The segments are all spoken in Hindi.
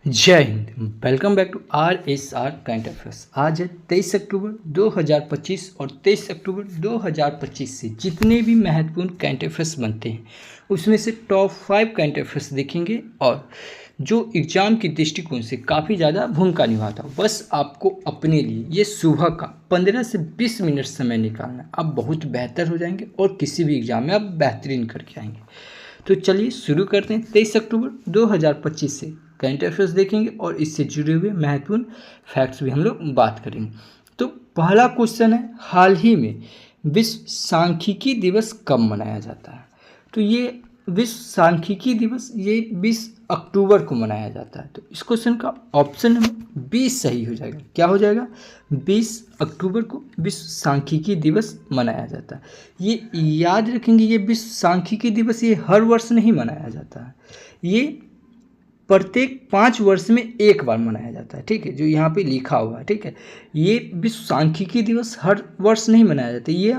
जय हिंद। Welcome back to RSR current affairs. आज है 23 अक्टूबर 2025 और 23 अक्टूबर 2025 से जितने भी महत्वपूर्ण करंट अफेयर्स बनते हैं उसमें से टॉप 5 करंट अफेयर्स देखेंगे और जो एग्ज़ाम की दृष्टिकोण से काफ़ी ज़्यादा भूमिका निभाता हो। बस आपको अपने लिए ये सुबह का 15 से 20 मिनट समय निकालना है, आप बहुत बेहतर हो जाएंगे और किसी भी एग्ज़ाम में आप बेहतरीन करके आएंगे। तो चलिए शुरू करते हैं। 23 अक्टूबर 2025 से करंट अफेयर्स देखेंगे और इससे जुड़े हुए महत्वपूर्ण फैक्ट्स भी हम लोग बात करेंगे। तो पहला क्वेश्चन है, हाल ही में विश्व सांख्यिकी दिवस कब मनाया जाता है? तो ये विश्व सांख्यिकी दिवस ये 20 अक्टूबर को मनाया जाता है। तो इस क्वेश्चन का ऑप्शन नंबर 20 सही हो जाएगा। क्या हो जाएगा? 20 अक्टूबर को विश्व सांख्यिकी दिवस मनाया जाता है। ये याद रखेंगे, ये विश्व सांख्यिकी दिवस ये हर वर्ष नहीं मनाया जाता है, ये प्रत्येक 5 वर्ष में एक बार मनाया जाता है। ठीक है, जो यहाँ पे लिखा हुआ है। ठीक है, ये विश्व सांख्यिकी दिवस हर वर्ष नहीं मनाया जाता, ये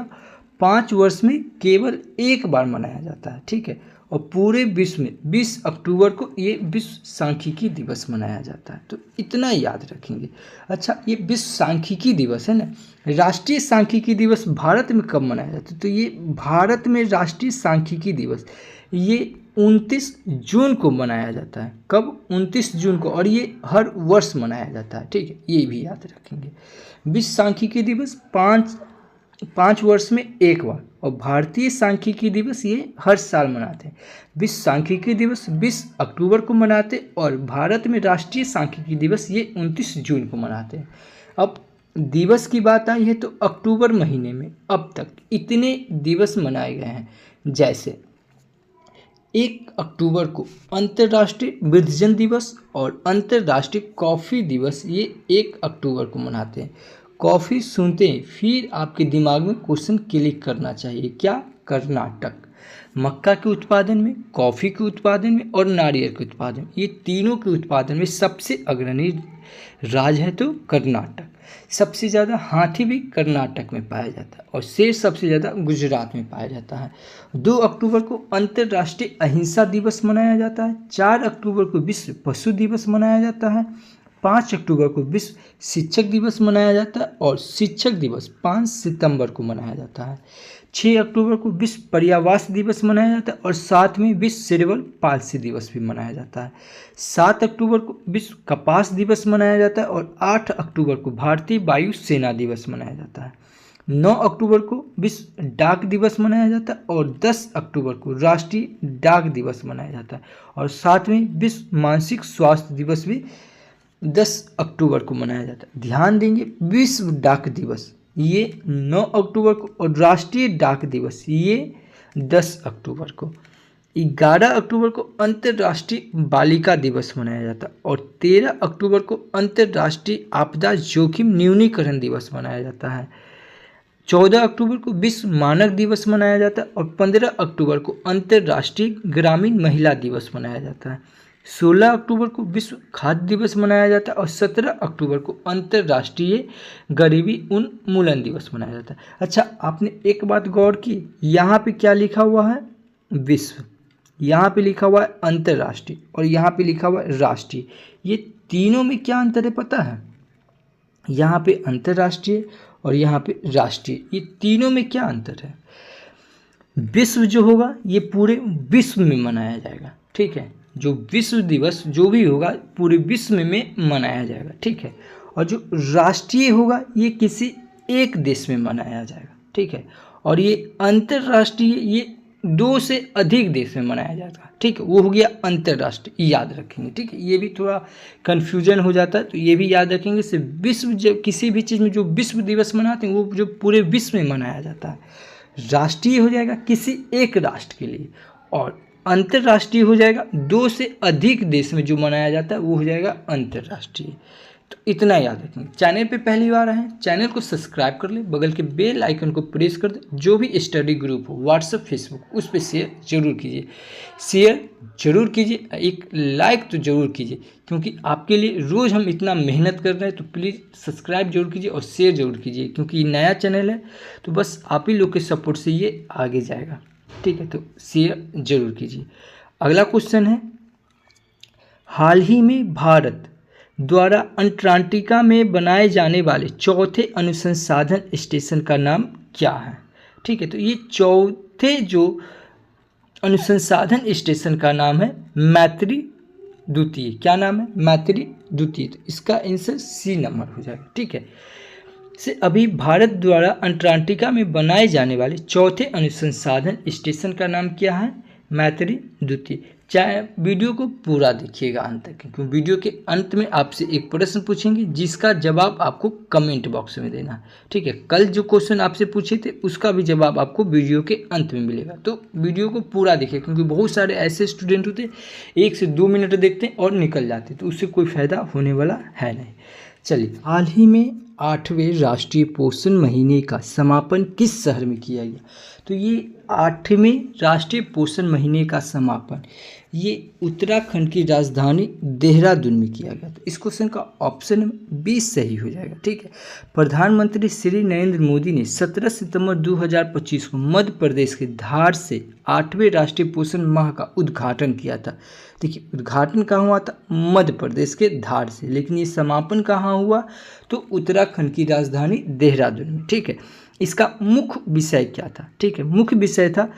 5 वर्ष में केवल एक बार मनाया जाता है। ठीक है, और पूरे विश्व में 20 अक्टूबर को ये विश्व सांख्यिकी दिवस मनाया जाता है। तो इतना याद रखेंगे। अच्छा, ये विश्व सांख्यिकी दिवस है ना, राष्ट्रीय सांख्यिकी दिवस भारत में कब मनाया जाता है? तो ये भारत में राष्ट्रीय सांख्यिकी दिवस ये 29 जून को मनाया जाता है। कब? 29 जून को, और ये हर वर्ष मनाया जाता है। ठीक है, ये भी याद रखेंगे। विश्व सांख्यिकी दिवस पाँच वर्ष में एक बार, और भारतीय सांख्यिकी दिवस ये हर साल मनाते हैं। विश्व सांख्यिकी दिवस 20 अक्टूबर को मनाते हैं और भारत में राष्ट्रीय सांख्यिकी दिवस ये 29 जून को मनाते हैं। अब दिवस की बात आई है तो अक्टूबर महीने में अब तक इतने दिवस मनाए गए हैं, जैसे 1 अक्टूबर को अंतर्राष्ट्रीय वृद्धजन दिवस और अंतर्राष्ट्रीय कॉफ़ी दिवस ये 1 अक्टूबर को मनाते हैं। कॉफ़ी सुनते हैं फिर आपके दिमाग में क्वेश्चन क्लिक करना चाहिए, क्या? कर्नाटक। मक्का के उत्पादन में, कॉफ़ी के उत्पादन में और नारियल के उत्पादन, ये तीनों के उत्पादन में सबसे अग्रणी राज्य है तो कर्नाटक। सबसे ज़्यादा हाथी भी कर्नाटक में पाया जाता है और शेर सबसे ज़्यादा गुजरात में पाया जाता है। 2 अक्टूबर को अंतर्राष्ट्रीय अहिंसा दिवस मनाया जाता है। 4 अक्टूबर को विश्व पशु दिवस मनाया जाता है। 5 अक्टूबर को विश्व शिक्षक दिवस मनाया जाता है और शिक्षक दिवस 5 सितंबर को मनाया जाता है। 6 अक्टूबर को विश्व पर्यावरण दिवस मनाया जाता है और साथ में विश्व सेरेब्रल पाल्सी दिवस भी मनाया जाता है। 7 अक्टूबर को विश्व कपास दिवस मनाया जाता है और 8 अक्टूबर को भारतीय वायु सेना दिवस मनाया जाता है। 9 अक्टूबर को विश्व डाक दिवस मनाया जाता है और 10 अक्टूबर को राष्ट्रीय डाक दिवस मनाया जाता है और साथ में विश्व मानसिक स्वास्थ्य दिवस भी 10 अक्टूबर को मनाया जाता है। ध्यान देंगे, विश्व डाक दिवस ये 9 अक्टूबर को और राष्ट्रीय डाक दिवस ये 10 अक्टूबर को। 11 अक्टूबर को अंतर्राष्ट्रीय बालिका दिवस मनाया जाता है और 13 अक्टूबर को अंतर्राष्ट्रीय आपदा जोखिम न्यूनीकरण दिवस मनाया जाता है। 14 अक्टूबर को विश्व मानक दिवस मनाया जाता है और 15 अक्टूबर को अंतर्राष्ट्रीय ग्रामीण महिला दिवस मनाया जाता है। 16 अक्टूबर को विश्व खाद्य दिवस मनाया जाता है और 17 अक्टूबर को अंतर्राष्ट्रीय गरीबी उन्मूलन दिवस मनाया जाता है। अच्छा, आपने एक बात गौर की, यहाँ पे क्या लिखा हुआ है? विश्व, यहाँ पे लिखा हुआ है अंतर्राष्ट्रीय और यहाँ पे लिखा हुआ है राष्ट्रीय। ये तीनों में क्या अंतर है पता है? यहाँ पे अंतर्राष्ट्रीय और यहाँ पे राष्ट्रीय, ये तीनों में क्या अंतर है? विश्व जो होगा ये पूरे विश्व में मनाया जाएगा। ठीक है, जो विश्व दिवस जो भी होगा पूरे विश्व में मनाया जाएगा। ठीक है, और जो राष्ट्रीय होगा ये किसी एक देश में मनाया जाएगा। ठीक है, और ये अंतर्राष्ट्रीय ये 2 से अधिक देश में मनाया जाएगा। ठीक है, वो हो गया अंतर्राष्ट्रीय, याद रखेंगे। ठीक है, ये भी थोड़ा कन्फ्यूजन हो जाता है तो ये भी याद रखेंगे। से विश्व जब किसी भी चीज़ में जो विश्व दिवस मनाते हैं वो जो पूरे विश्व में मनाया जाता है। राष्ट्रीय हो जाएगा किसी एक राष्ट्र के लिए और अंतर्राष्ट्रीय हो जाएगा 2 से अधिक देश में जो मनाया जाता है वो हो जाएगा अंतर्राष्ट्रीय। तो इतना याद रखेंगे। चैनल पे पहली बार आए हैं, चैनल को सब्सक्राइब कर ले, बगल के बेल आइकन को प्रेस कर दे। जो भी स्टडी ग्रुप हो व्हाट्सएप फेसबुक उस पर शेयर जरूर कीजिए, शेयर जरूर कीजिए, एक लाइक तो ज़रूर कीजिए, क्योंकि आपके लिए रोज़ हम इतना मेहनत कर रहे हैं। तो प्लीज़ सब्सक्राइब जरूर कीजिए और शेयर जरूर कीजिए, क्योंकि ये नया चैनल है तो बस आप ही लोग के सपोर्ट से ये आगे जाएगा। ठीक है, तो शेयर जरूर कीजिए। अगला क्वेश्चन है, हाल ही में भारत द्वारा अंटार्कटिका में बनाए जाने वाले चौथे अनुसंधान स्टेशन का नाम क्या है? ठीक है, तो ये चौथे जो अनुसंधान स्टेशन का नाम है मैत्री द्वितीय। क्या नाम है? मैत्री द्वितीय। तो इसका आंसर सी नंबर हो जाएगा। ठीक है, से अभी भारत द्वारा अंटार्कटिका में बनाए जाने वाले चौथे अनुसंधान स्टेशन का नाम क्या है? मैत्री द्वितीय। चाहे वीडियो को पूरा देखिएगा अंत तक, क्योंकि वीडियो के अंत में आपसे एक प्रश्न पूछेंगे जिसका जवाब आपको कमेंट बॉक्स में देना है। ठीक है, कल जो क्वेश्चन आपसे पूछे थे उसका भी जवाब आपको वीडियो के अंत में मिलेगा, तो वीडियो को पूरा देखिए, क्योंकि बहुत सारे ऐसे स्टूडेंट होते 1 से 2 मिनट देखते हैं और निकल जाते हैं, तो उससे कोई फायदा होने वाला है नहीं। चलिए, हाल ही में 8वें राष्ट्रीय पोषण महीने का समापन किस शहर में किया गया? तो ये 8वें राष्ट्रीय पोषण महीने का समापन ये उत्तराखंड की राजधानी देहरादून में किया गया। तो इस क्वेश्चन का ऑप्शन 20 सही हो जाएगा। ठीक है, प्रधानमंत्री श्री नरेंद्र मोदी ने 17 सितंबर 2025 को मध्य प्रदेश के धार से 8वें राष्ट्रीय पोषण माह का उद्घाटन किया था। देखिए, उद्घाटन कहाँ हुआ था? मध्य प्रदेश के धार से, लेकिन ये समापन कहाँ हुआ? तो उत्तराखंड की राजधानी देहरादून में। ठीक है, इसका मुख्य विषय क्या था? ठीक है, मुख्य विषय था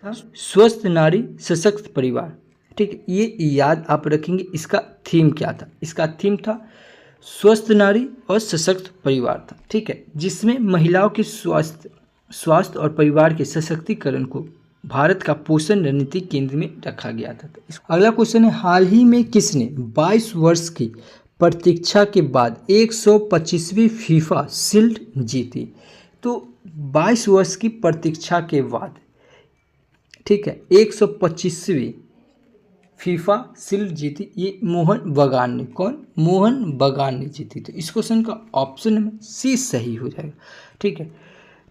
स्वस्थ नारी सशक्त परिवार। ठीक है, ये याद आप रखेंगे। इसका थीम क्या था? इसका थीम था स्वस्थ नारी और सशक्त परिवार था। ठीक है, जिसमें महिलाओं के स्वास्थ्य और परिवार के सशक्तिकरण को भारत का पोषण रणनीति केंद्र में रखा गया था। अगला क्वेश्चन है, हाल ही में किसने 22 वर्ष की प्रतीक्षा के बाद 125वीं फीफा शील्ड जीती? तो 22 वर्ष की प्रतीक्षा के बाद, ठीक है, 125वीं फीफा शील्ड जीती, ये मोहन बगान ने। कौन? मोहन बगान ने जीती। तो इस क्वेश्चन का ऑप्शन में सी सही हो जाएगा। ठीक है,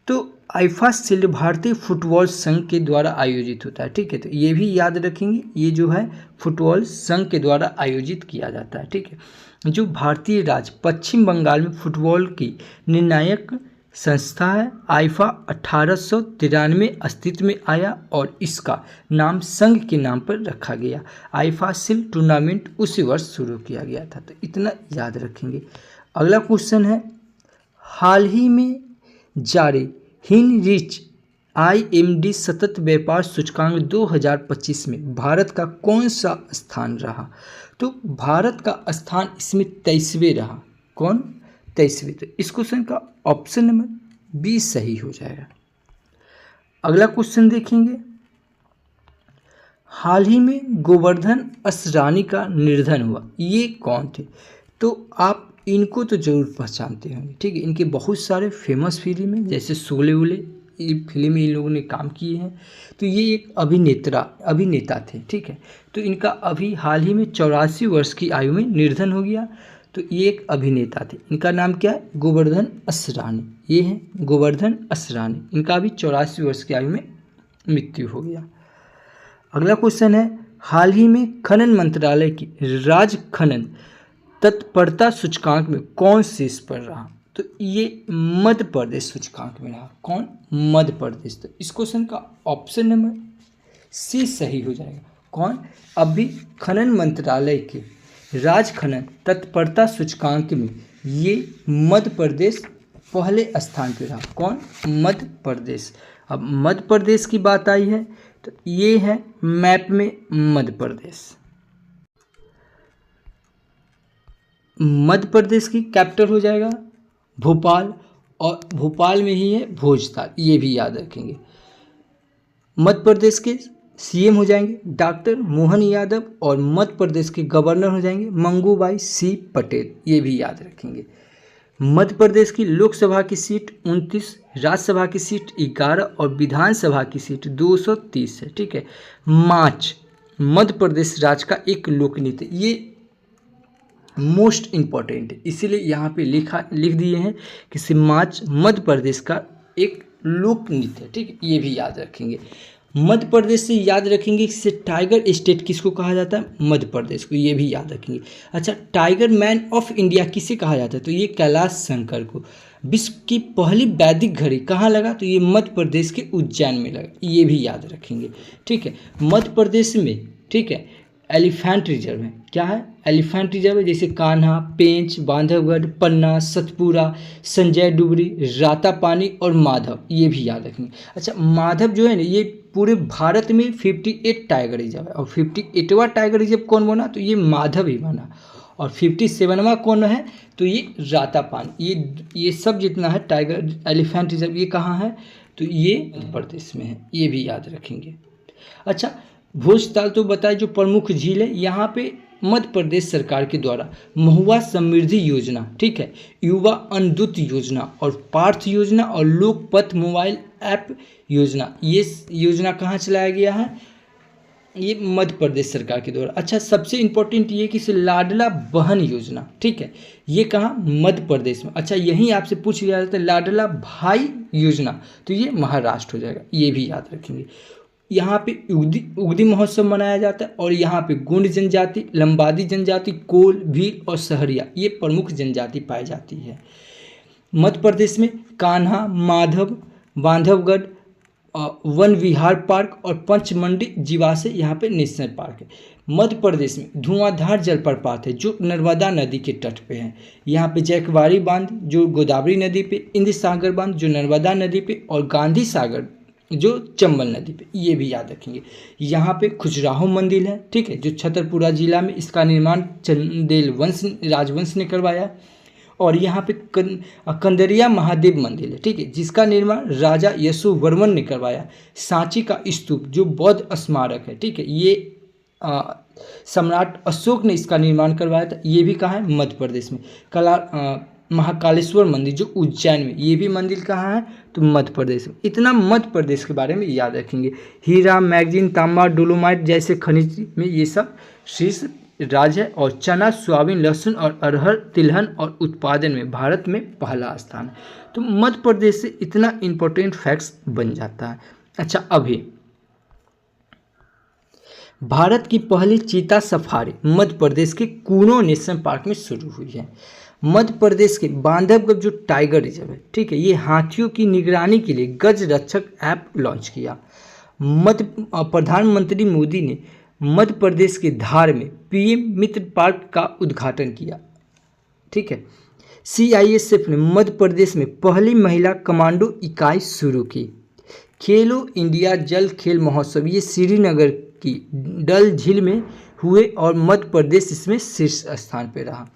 तो आईफा शील्ड भारतीय फुटबॉल संघ के द्वारा आयोजित होता है। ठीक है, तो ये भी याद रखेंगे, ये जो है फुटबॉल संघ के द्वारा आयोजित किया जाता है। ठीक है, जो भारतीय राज्य पश्चिम बंगाल में फुटबॉल की निर्णायक संस्था है। आईफा 1893 अस्तित्व में आया और इसका नाम संघ के नाम पर रखा गया। आईफा शील्ड टूर्नामेंट उसी वर्ष शुरू किया गया था। तो इतना याद रखेंगे। अगला क्वेश्चन है, हाल ही में जारी हिनरिच IMD सतत व्यापार सूचकांक 2025 में भारत का कौन सा स्थान रहा? तो भारत का स्थान इसमें 23वें रहा। कौन? 23वें। तो इस क्वेश्चन का ऑप्शन नंबर 20 सही हो जाएगा। अगला क्वेश्चन देखेंगे, हाल ही में गोवर्धन असरानी का निधन हुआ, ये कौन थे? तो आप इनको तो जरूर पहचानते होंगे। ठीक है, इनके बहुत सारे फेमस फिल्म हैं, जैसे शोले वोले, ये फिल्म में इन लोगों ने काम किए हैं। तो ये एक अभिनेता थे। ठीक है, तो इनका अभी हाल ही में 84 वर्ष की आयु में निधन हो गया। तो ये एक अभिनेता थे, इनका नाम क्या है? गोवर्धन असरानी। ये है गोवर्धन असरानी, इनका अभी 84 वर्ष की आयु में मृत्यु हो गया। अगला क्वेश्चन है, हाल ही में खनन मंत्रालय की राज्य खनन तत्परता सूचकांक में कौन शीर्ष पर रहा? तो ये मध्य प्रदेश सूचकांक में रहा। कौन? मध्य प्रदेश। तो इस क्वेश्चन का ऑप्शन नंबर सी सही हो जाएगा। कौन? अभी खनन मंत्रालय के राज्य खनन तत्परता सूचकांक में ये मध्य प्रदेश पहले स्थान पर रहा। कौन? मध्य प्रदेश। अब मध्य प्रदेश की बात आई है तो ये है मैप में मध्य प्रदेश। मध्य प्रदेश की कैपिटल हो जाएगा भोपाल, और भोपाल में ही है भोजताल, ये भी याद रखेंगे। मध्य प्रदेश के CM हो जाएंगे डॉक्टर मोहन यादव, और मध्य प्रदेश के गवर्नर हो जाएंगे मंगूभाई C पटेल, ये भी याद रखेंगे। मध्य प्रदेश की लोकसभा की सीट 29, राज्यसभा की सीट 11 और विधानसभा की सीट 230 है। ठीक है, मार्च मध्य प्रदेश राज्य का एक लोक नृत्य, ये मोस्ट इम्पॉर्टेंट है, इसीलिए यहाँ पे लिख दिए हैं कि सिमाच मध्य प्रदेश का एक लोक नृत्य है। ठीक है, ये भी याद रखेंगे। मध्य प्रदेश से याद रखेंगे कि टाइगर स्टेट किसको कहा जाता है? मध्य प्रदेश को, ये भी याद रखेंगे। अच्छा, टाइगर मैन ऑफ इंडिया किसे कहा जाता है? तो ये कैलाश शंकर को। विश्व की पहली वैदिक घड़ी कहाँ लगा? तो ये मध्य प्रदेश के उज्जैन में लगा, ये भी याद रखेंगे। ठीक है, मध्य प्रदेश में, ठीक है, एलिफेंट रिजर्व है। क्या है? एलिफेंट रिजर्व है, जैसे कान्हा, पेंच, बांधवगढ़, पन्ना, सतपुरा, संजय डुबरी, रातापानी और माधव, ये भी याद रखेंगे। अच्छा, माधव जो है ना, ये पूरे भारत में 58 टाइगर रिजर्व है, और 58वां टाइगर रिजर्व कौन बना? तो ये माधव ही बना। और 57वां कौन है? तो ये रातापानी। ये सब जितना है टाइगर एलिफेंट रिजर्व, ये कहाँ है? तो ये मध्य प्रदेश में है, ये भी याद रखेंगे। अच्छा, भोजताल तो बताए जो प्रमुख झील है, यहाँ पे मध्य प्रदेश सरकार के द्वारा महुआ समृद्धि योजना, ठीक है, युवा अनदूत योजना और पार्थ योजना और लोकपथ मोबाइल ऐप योजना, ये योजना कहाँ चलाया गया है? ये मध्य प्रदेश सरकार के द्वारा। अच्छा, सबसे इम्पोर्टेंट ये कि इसे लाडला बहन योजना, ठीक है, ये कहाँ? मध्य प्रदेश में। अच्छा, यहीं आपसे पूछ लिया जाता है लाडला भाई योजना, तो ये महाराष्ट्र हो जाएगा, ये भी याद रखेंगे। यहाँ पे उगदी महोत्सव मनाया जाता है, और यहाँ पे गोंड जनजाति, लंबादी जनजाति, कोल, भील और सहरिया, ये प्रमुख जनजाति पाई जाती है। मध्य प्रदेश में कान्हा, माधव, बांधवगढ़, वन विहार पार्क और पंचमंडी जीवाशय यहाँ पे नेशनल पार्क है। मध्य प्रदेश में धुआंधार जलप्रपात है जो नर्मदा नदी के तट पे है। यहाँ पे जैकवाड़ी बांध जो गोदावरी नदी पे, इंद्र सागर बांध जो नर्मदा नदी पे, और गांधी सागर जो चंबल नदी पे, ये भी याद रखेंगे। यहाँ पे खजुराहो मंदिर है, ठीक है, जो छतरपुरा जिला में, इसका निर्माण चंदेल राजवंश ने करवाया। और यहाँ पे कंदरिया महादेव मंदिर है, ठीक है, जिसका निर्माण राजा यशोवर्मन ने करवाया। सांची का स्तूप जो बौद्ध स्मारक है, ठीक है, ये सम्राट अशोक ने इसका निर्माण करवाया था, ये भी कहाँ है? मध्य प्रदेश में। महाकालेश्वर मंदिर जो उज्जैन में, ये भी मंदिर कहाँ है? तो मध्य प्रदेश में। इतना मध्य प्रदेश के बारे में याद रखेंगे। हीरा, मैगजीन, तांबा, डोलोमाइट जैसे खनिज में ये सब शीर्ष राज्य है। और चना, सोयाबीन, लहसुन और अरहर, तिलहन और उत्पादन में भारत में पहला स्थान है। तो मध्य प्रदेश से इतना इंपॉर्टेंट फैक्ट्स बन जाता है। अच्छा, अभी भारत की पहली चीता सफारी मध्य प्रदेश के कूनो नेशनल पार्क में शुरू हुई है। मध्य प्रदेश के बांधवगढ़ जो टाइगर रिजर्व है, ठीक है, ये हाथियों की निगरानी के लिए गज रक्षक ऐप लॉन्च किया। प्रधानमंत्री मोदी ने मध्य प्रदेश के धार में पीएम मित्र पार्क का उद्घाटन किया, ठीक है। सीआईएसएफ ने मध्य प्रदेश में पहली महिला कमांडो इकाई शुरू की। खेलो इंडिया जल खेल महोत्सव ये श्रीनगर की डल झील में हुए और मध्य प्रदेश इसमें शीर्ष स्थान पर रहा।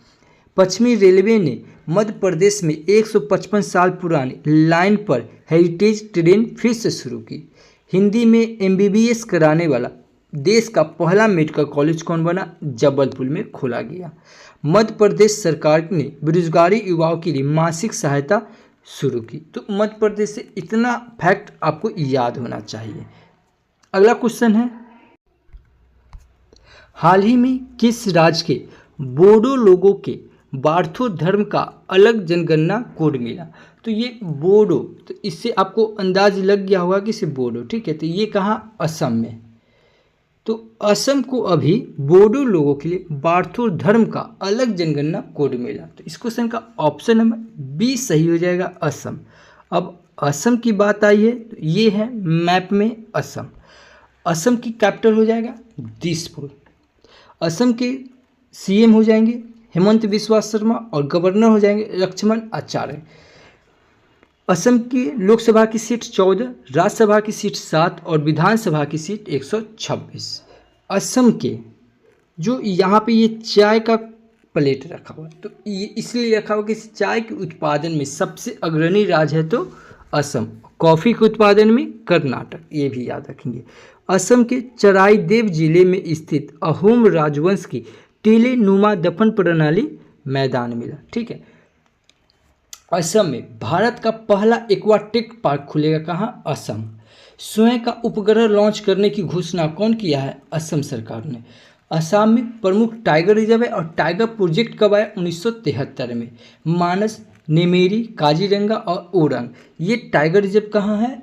पश्चिमी रेलवे ने मध्य प्रदेश में 155 साल पुरानी लाइन पर हेरिटेज ट्रेन फिर से शुरू की। हिंदी में एमबीबीएस कराने वाला देश का पहला मेडिकल कॉलेज कौन बना? जबलपुर में खोला गया। मध्य प्रदेश सरकार ने बेरोजगारी युवाओं के लिए मासिक सहायता शुरू की। तो मध्य प्रदेश से इतना फैक्ट आपको याद होना चाहिए। अगला क्वेश्चन है, हाल ही में किस राज्य के बोडो लोगों के बार्थो धर्म का अलग जनगणना कोड मिला? तो ये बोडो, तो इससे आपको अंदाज लग गया होगा कि इसे बोडो, ठीक है, तो ये कहाँ? असम में। तो असम को अभी बोडो लोगों के लिए बार्थो धर्म का अलग जनगणना कोड मिला। तो इस क्वेश्चन का ऑप्शन नंबर बी सही हो जाएगा, असम। अब असम की बात आई है तो ये है मैप में असम। असम की कैपिटल हो जाएगा दिसपुर। असम के सीएम हो जाएंगे हेमंत बिस्वा शर्मा और गवर्नर हो जाएंगे लक्ष्मण आचार्य। असम की लोकसभा की सीट 14, राज्यसभा की सीट 7 और विधानसभा की सीट 126। असम के जो यहाँ पे ये चाय का प्लेट रखा हुआ है, तो ये इसलिए रखा हुआ कि चाय के उत्पादन में सबसे अग्रणी राज्य है तो असम। कॉफ़ी के उत्पादन में कर्नाटक, ये भी याद रखेंगे। असम के चराईदेव जिले में स्थित अहोम राजवंश की टीले नुमा दफन प्रणाली मैदान मिला, ठीक है। असम में भारत का पहला एक्वाटिक पार्क खुलेगा कहाँ? असम। स्वयं का उपग्रह लॉन्च करने की घोषणा कौन किया है? असम सरकार ने। असम में प्रमुख टाइगर रिजर्व है और टाइगर प्रोजेक्ट कब आया? 1973 में। मानस, नेमेरी, काजीरंगा और ओरंग ये टाइगर रिजर्व कहाँ है?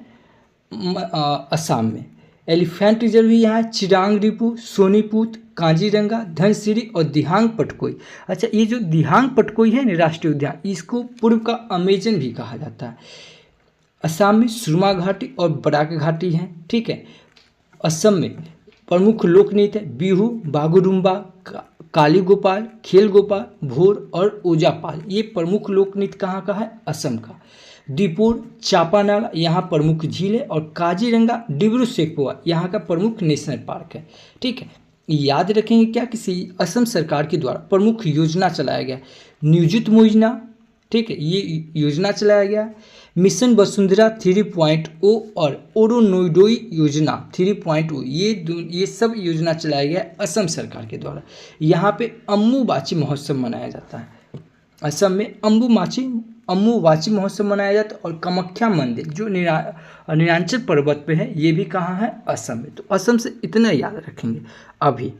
असम में। एलिफेंट रिजर्व भी यहाँ है, चिरांग रिपू, सोनीपत, काजीरंगा, धनसिरी और दिहांग पटकोई। अच्छा, ये जो दिहांग पटकोई है ना राष्ट्रीय उद्यान, इसको पूर्व का अमेजन भी कहा जाता है। असम में सुरमा घाटी और बराक घाटी हैं, ठीक है। असम में प्रमुख लोक नृत्य है बिहू, बागुरुम्बा, काली गोपाल, खेल गोपाल, भोर और ओजापाल। ये प्रमुख लोक नृत्य कहाँ का है? असम का। दीपुर, चापानाला यहाँ प्रमुख झील है, और काजीरंगा डिब्रू सेखोवा यहाँ का प्रमुख नेशनल पार्क है। ठीक है, याद रखेंगे क्या, किसी असम सरकार के द्वारा प्रमुख योजना चलाया गया नियोजित योजना। ठीक है, ये योजना चलाया गया। मिशन वसुंधरा 3.0 और ओरोनोडोई योजना 3.0 ये सब योजना चलाया गया असम सरकार के द्वारा। यहाँ पे अम्बुबाची महोत्सव मनाया जाता है। असम में अम्बुबाची महोत्सव मनाया जाता है। और कामाख्या मंदिर जो नीलांचल पर्वत पे है, ये भी कहाँ है? असम में। तो असम से इतना याद रखेंगे। अभी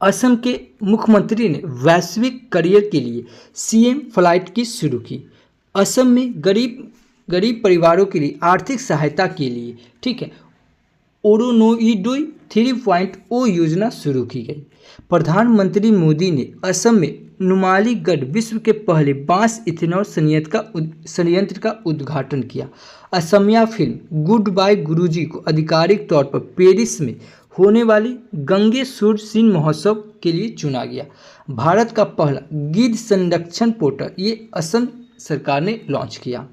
असम के मुख्यमंत्री ने वैश्विक करियर के लिए CM फ्लाइट की शुरू की। असम में गरीब परिवारों के लिए आर्थिक सहायता के लिए, ठीक है, ओरोनोडोई 3.0 योजना शुरू की गई। प्रधानमंत्री मोदी ने असम में नुमालीगढ़ विश्व के पहले बांस इथेनॉल संयंत्र का उद्घाटन किया। असमिया फिल्म गुड बाय गुरुजी को आधिकारिक तौर पर पेरिस में होने वाली गंगे सूर्य सिंह महोत्सव के लिए चुना गया। भारत का पहला गिद्ध संरक्षण पोर्टल ये असम सरकार ने लॉन्च किया।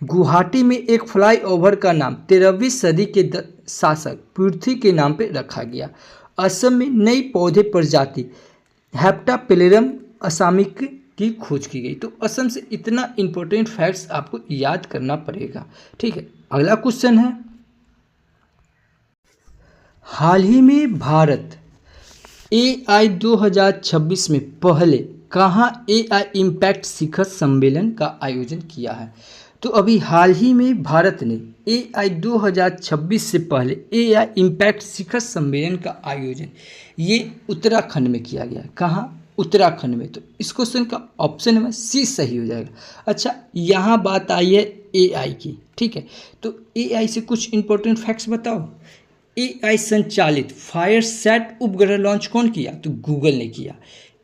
गुवाहाटी में एक फ्लाईओवर का नाम 13वीं सदी के शासक पृथ्वी के नाम पर रखा गया। असम में नई पौधे प्रजाति हेप्टापेलेरम असामिक की खोज की गई। तो असम से इतना इंपॉर्टेंट फैक्ट्स आपको याद करना पड़ेगा। ठीक है, अगला क्वेश्चन है, हाल ही में भारत AI 2026 में पहले कहाँ AI इम्पैक्ट शिखर सम्मेलन का आयोजन किया है? तो अभी हाल ही में भारत ने AI 2026 से पहले AI इम्पैक्ट शिखर सम्मेलन का आयोजन ये उत्तराखंड में किया गया। कहाँ? उत्तराखंड में। तो इस क्वेश्चन का ऑप्शन में C सही हो जाएगा। अच्छा, यहाँ बात आई है AI की। ठीक है, तो AI से कुछ इंपॉर्टेंट फैक्ट्स बताओ। AI संचालित फायरसैट उपग्रह लॉन्च कौन किया? तो गूगल ने किया।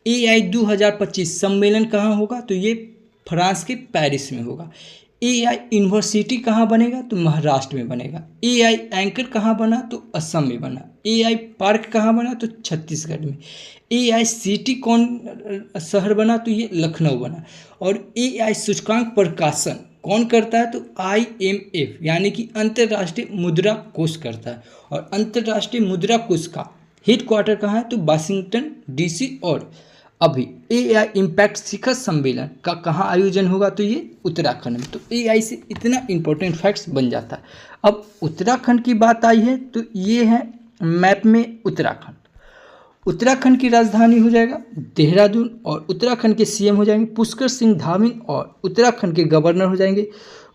AI 2025 सम्मेलन कहाँ होगा? तो ये फ्रांस के पेरिस में होगा। AI यूनिवर्सिटी कहाँ बनेगा? तो महाराष्ट्र में बनेगा। AI एंकर कहाँ बना? तो असम में बना। AI पार्क कहाँ बना? तो छत्तीसगढ़ में। AI सिटी कौन शहर बना? तो ये लखनऊ बना। और AI सूचकांक प्रकाशन कौन करता है? तो IMF यानी कि अंतर्राष्ट्रीय मुद्रा कोष करता है। और अंतर्राष्ट्रीय मुद्रा कोष का हेडक्वार्टर कहाँ है? तो वाशिंगटन DC। और अभी AI इम्पैक्ट शिखर सम्मेलन का कहाँ आयोजन होगा? तो ये उत्तराखंड में। तो AI से इतना इंपॉर्टेंट फैक्ट्स बन जाता है। अब उत्तराखंड की बात आई है तो ये है मैप में उत्तराखंड। उत्तराखंड की राजधानी हो जाएगा देहरादून, और उत्तराखंड के CM हो जाएंगे पुष्कर सिंह धामी, और उत्तराखंड के गवर्नर हो जाएंगे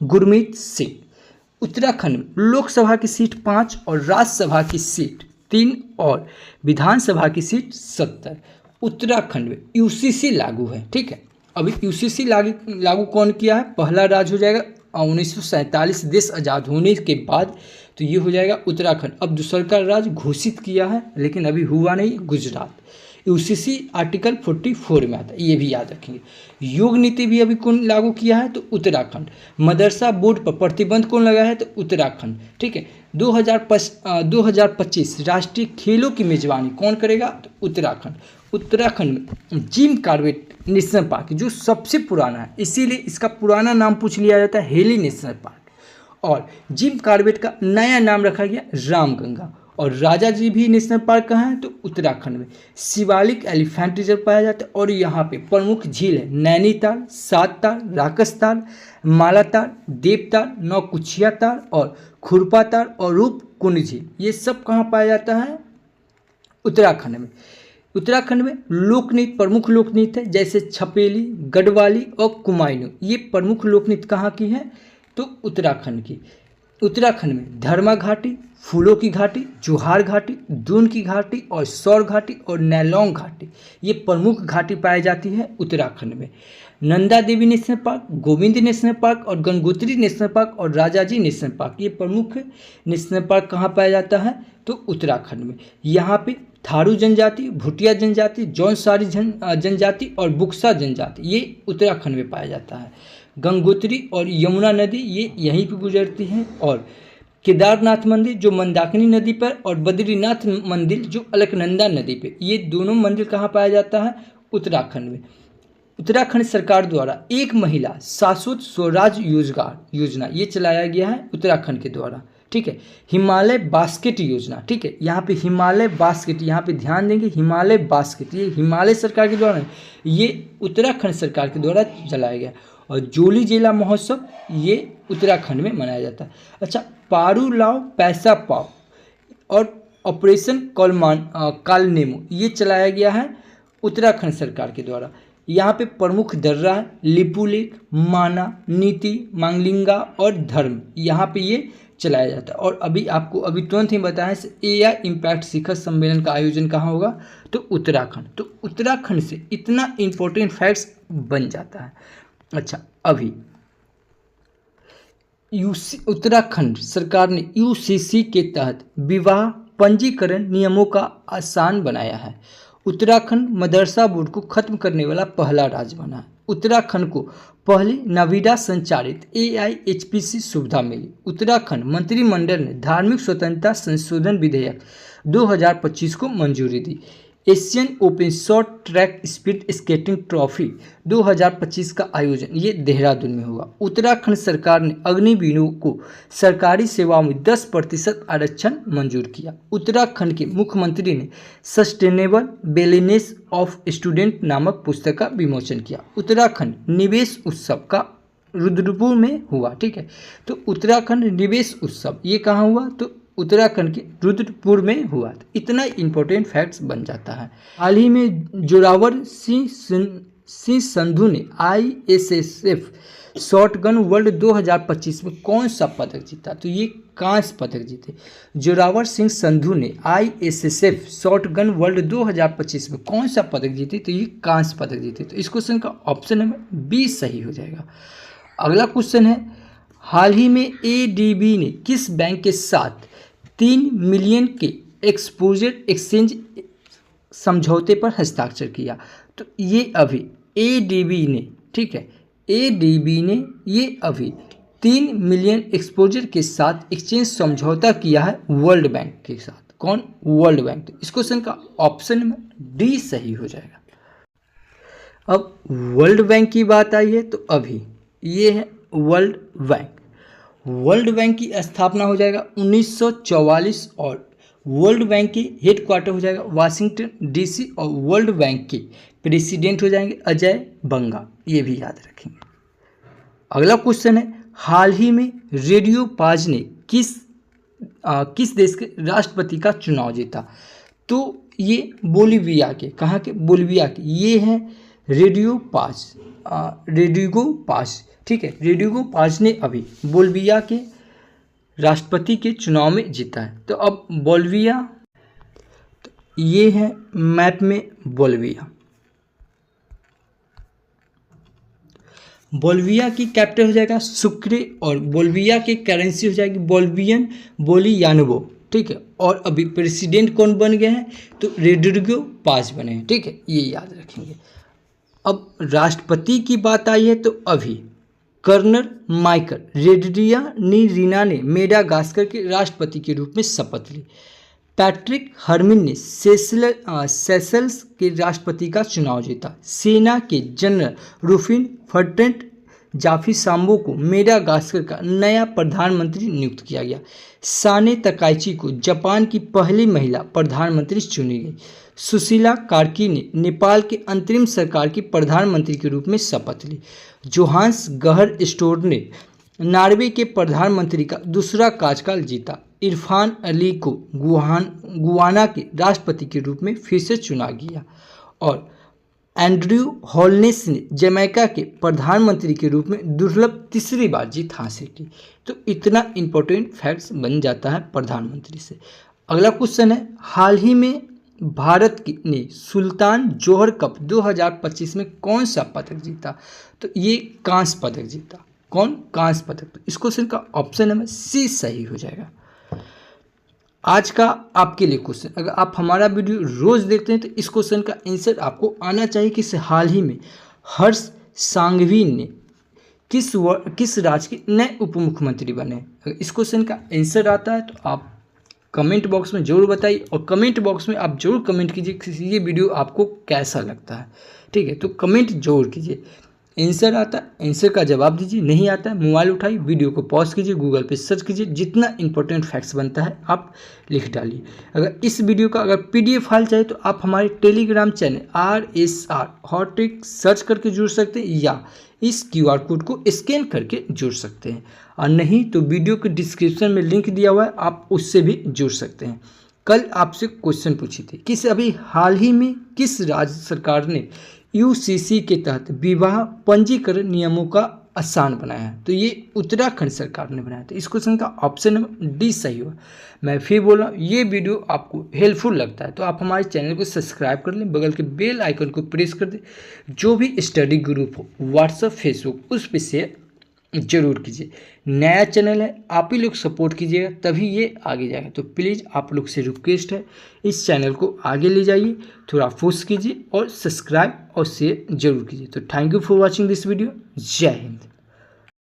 गुरमीत सिंह। उत्तराखंड में लोकसभा की सीट 5 और राज्यसभा की सीट 3 और विधानसभा की सीट 70। उत्तराखंड में UCC लागू है। ठीक है, अभी UCC लागू कौन किया है? पहला राज्य हो जाएगा 1947 देश आज़ाद होने के बाद। तो ये हो जाएगा उत्तराखंड। अब दूसरा राज्य घोषित किया है लेकिन अभी हुआ नहीं, गुजरात। UCC आर्टिकल 44 में आता है, ये भी याद रखेंगे। योग नीति भी अभी कौन लागू किया है? तो उत्तराखंड। मदरसा बोर्ड पर प्रतिबंध कौन लगाया है? तो उत्तराखंड। ठीक है, 2025 राष्ट्रीय खेलों की मेजबानी कौन करेगा? तो उत्तराखंड। उत्तराखंड में जिम कॉर्बेट नेशनल पार्क जो सबसे पुराना है, इसीलिए इसका पुराना नाम पूछ लिया जाता है हेली नेशनल पार्क। और जिम कॉर्बेट का नया नाम रखा गया रामगंगा। और राजा जी भी नेशनल पार्क कहाँ है? तो उत्तराखंड में। शिवालिक एलिफेंट रिजर्व पाया जाता है। और यहाँ पे प्रमुख झील है नैनीताल, सातताल, राकसताल, मालाताल, देवताल, नौकुचिया ताल और खुरपाताल और रूपकुंड झील। ये सब कहाँ पाया जाता है? उत्तराखंड में। उत्तराखंड में लोकनृत्य प्रमुख लोकनृत्य है जैसे छपेली, गढ़वाली और कुमायूं। ये प्रमुख लोकनृत्य कहाँ की है? तो उत्तराखंड की। उत्तराखंड में धर्मा घाटी, फूलों की घाटी, जोहार घाटी, दून की घाटी और सौर घाटी और नैलोंग घाटी, ये प्रमुख घाटी पाई जाती है उत्तराखंड में। Nanda Devi national park, Govind national park और गंगोत्री नेशनल पार्क और राजाजी नेशनल पार्क, ये प्रमुख नेशनल पार्क कहाँ पाया जाता है? तो उत्तराखंड में। यहाँ पे थारू जनजाति, भुटिया जनजाति, जौनसारी जनजाति और बुक्सा जनजाति, ये उत्तराखंड में पाया जाता है। गंगोत्री और यमुना नदी ये यहीं पे गुजरती हैं। और केदारनाथ मंदिर जो मंदाकिनी नदी पर, और बद्रीनाथ मंदिर जो अलकनंदा नदी पे। ये दोनों मंदिर कहाँ पाया जाता है? उत्तराखंड में। उत्तराखंड सरकार द्वारा एक महिला शाश्वत स्वराज योजना ये चलाया गया है उत्तराखंड के द्वारा, ठीक है। हिमालय बास्केट योजना, ठीक है, यहाँ पे हिमालय बास्केट, यहाँ पे ध्यान देंगे, हिमालय बास्केट ये हिमालय सरकार के द्वारा, ये उत्तराखंड सरकार के द्वारा चलाया गया। और जोली जिला महोत्सव ये उत्तराखंड में मनाया जाता है। अच्छा, पारू लाओ पैसा पाओ और ऑपरेशन कालनेमो ये चलाया गया है उत्तराखंड सरकार के द्वारा। यहाँ पे प्रमुख दर्रा है लिपुलेख, माना, नीति, मांगलिंगा और धर्म, यहाँ पे ये चलाया जाता है। और अभी तुरंत ही बताया AI इम्पैक्ट शिखर सम्मेलन का आयोजन कहाँ होगा? तो उत्तराखंड। तो उत्तराखंड से इतना इम्पोर्टेंट फैक्ट्स बन जाता है। अच्छा, अभी उत्तराखंड सरकार ने UCC के तहत विवाह पंजीकरण नियमों का आसान बनाया है। उत्तराखंड मदरसा बोर्ड को खत्म करने वाला पहला राज्य बना है। उत्तराखंड को पहली नवीडा संचालित AIHPC सुविधा मिली। उत्तराखंड मंत्रिमंडल ने धार्मिक स्वतंत्रता संशोधन विधेयक 2025 को मंजूरी दी। Asian open short track speed skating trophy 2025 का आयोजन ये देहरादून में हुआ। उत्तराखंड सरकार ने अग्निवीरों को सरकारी सेवाओं में 10% आरक्षण मंजूर किया। उत्तराखंड के मुख्यमंत्री ने सस्टेनेबल वेलनेस ऑफ स्टूडेंट नामक पुस्तक का विमोचन किया। उत्तराखंड निवेश उत्सव का रुद्रपुर में हुआ, ठीक है। तो उत्तराखंड निवेश उत्सव ये कहाँ हुआ? तो उत्तराखंड के रुद्रपुर में हुआ। इतना इम्पोर्टेंट फैक्ट्स बन जाता है। हाल ही में जोरावर सिंह संधू ने ISSF शॉटगन वर्ल्ड 2025 में कौन सा पदक जीता? तो ये कांस्य पदक जीते। जोरावर सिंह संधू ने ISSF शॉटगन वर्ल्ड 2025 में कौन सा पदक जीते? तो ये कांस्य पदक जीते। तो इस क्वेश्चन का ऑप्शन नंबर B सही हो जाएगा। अगला क्वेश्चन है, हाल ही में ADB ने किस बैंक के साथ 3 मिलियन के एक्सपोजर एक्सचेंज समझौते पर हस्ताक्षर किया? तो ये अभी ADB ने, ठीक है, ADB ने ये अभी 3 मिलियन एक्सपोजर के साथ एक्सचेंज समझौता किया है वर्ल्ड बैंक के साथ। कौन? World bank. तो इस क्वेश्चन का ऑप्शन में D सही हो जाएगा। अब वर्ल्ड बैंक की बात आई है तो अभी ये है वर्ल्ड बैंक। वर्ल्ड बैंक की स्थापना हो जाएगा 1944 और वर्ल्ड बैंक की हेडक्वार्टर हो जाएगा वाशिंगटन DC और वर्ल्ड बैंक के प्रेसिडेंट हो जाएंगे अजय बंगा, ये भी याद रखेंगे। अगला क्वेश्चन है, हाल ही में रेडियो पाज ने किस देश के राष्ट्रपति का चुनाव जीता? तो ये बोलिविया के, कहाँ के? बोलिविया के। ये है रेडिगो पाज, ठीक है। रेडिगो पाज ने अभी बोलिविया के राष्ट्रपति के चुनाव में जीता है। तो अब बोलिविया, तो ये है मैप में बोलिविया। बोलिविया की कैपिटल हो जाएगा सुक्रे और बोलिविया की करेंसी हो जाएगी बोलिवियन बोलियानवो, ठीक है। और अभी प्रेसिडेंट कौन बन गए हैं? तो रेड्रिगो पाज बने हैं, ठीक है, ये याद रखेंगे। अब राष्ट्रपति की बात आई है तो अभी कर्नल माइकल रेड्रियानिरीना ने मेडागास्कर के राष्ट्रपति के रूप में शपथ ली। पैट्रिक हर्मिन ने सेशल्स के राष्ट्रपति का चुनाव जीता। सेना के जनरल रुफिन फर्टेंट जाफिसाम्बो को मेडागास्कर का नया प्रधानमंत्री नियुक्त किया गया। साने तकाइची को जापान की पहली महिला प्रधानमंत्री चुनी गई। सुशीला कार्की ने नेपाल के अंतरिम सरकार की प्रधानमंत्री के रूप में शपथ ली। जोहान्स गहर स्टोर ने नॉर्वे के प्रधानमंत्री का दूसरा कार्यकाल जीता। इरफान अली को गुआना के राष्ट्रपति के रूप में फिर से चुना गया और एंड्रयू हॉलनेस ने जमैका के प्रधानमंत्री के रूप में दुर्लभ तीसरी बार जीत हासिल की। तो इतना इम्पोर्टेंट फैक्ट्स बन जाता है प्रधानमंत्री से। अगला क्वेश्चन है, हाल ही में भारत ने सुल्तान जोहर कप 2025 में कौन सा पदक जीता? तो ये कांस्य पदक जीता। कौन? कांस्य पदक। तो इस क्वेश्चन का ऑप्शन नंबर C सही हो जाएगा। आज का आपके लिए क्वेश्चन, अगर आप हमारा वीडियो रोज़ देखते हैं तो इस क्वेश्चन का आंसर आपको आना चाहिए कि हाल ही में हर्ष सांघवी ने किस राज्य के नए उप मुख्यमंत्री बने। अगर इस क्वेश्चन का आंसर आता है तो आप कमेंट बॉक्स में ज़रूर बताइए, और कमेंट बॉक्स में आप ज़रूर कमेंट कीजिए ये वीडियो आपको कैसा लगता है। ठीक है, तो कमेंट जरूर कीजिए। आंसर आता है आंसर का जवाब दीजिए, नहीं आता है मोबाइल उठाइए, वीडियो को पॉज कीजिए, गूगल पे सर्च कीजिए, जितना इंपॉर्टेंट फैक्ट्स बनता है आप लिख डालिए। अगर इस वीडियो का अगर PDF फाइल चाहिए तो आप हमारे Telegram channel RSR hot trick search करके जुड़ सकते हैं, या इस QR कोड को स्कैन करके जुड़ सकते हैं, और नहीं तो वीडियो के डिस्क्रिप्शन में लिंक दिया हुआ है, आप उससे भी जुड़ सकते हैं। कल आपसे क्वेश्चन पूछी थी कि अभी हाल ही में किस राज्य सरकार ने UCC के तहत विवाह पंजीकरण नियमों का आसान बनाया है, तो ये उत्तराखंड सरकार ने बनाया था। इस क्वेश्चन का ऑप्शन नंबर डी सही हुआ। मैं फिर बोल रहा हूँ, ये वीडियो आपको हेल्पफुल लगता है तो आप हमारे चैनल को सब्सक्राइब कर लें, बगल के बेल आइकन को प्रेस कर दें, जो भी स्टडी ग्रुप हो व्हाट्सएप फेसबुक उस पर शेयर जरूर कीजिए। नया चैनल है, आप ही लोग सपोर्ट कीजिएगा तभी ये आगे जाएगा, तो प्लीज़ आप लोग से रिक्वेस्ट है इस चैनल को आगे ले जाइए, थोड़ा फोर्स कीजिए और सब्सक्राइब और शेयर जरूर कीजिए। तो thank you for watching this video. जय हिंद।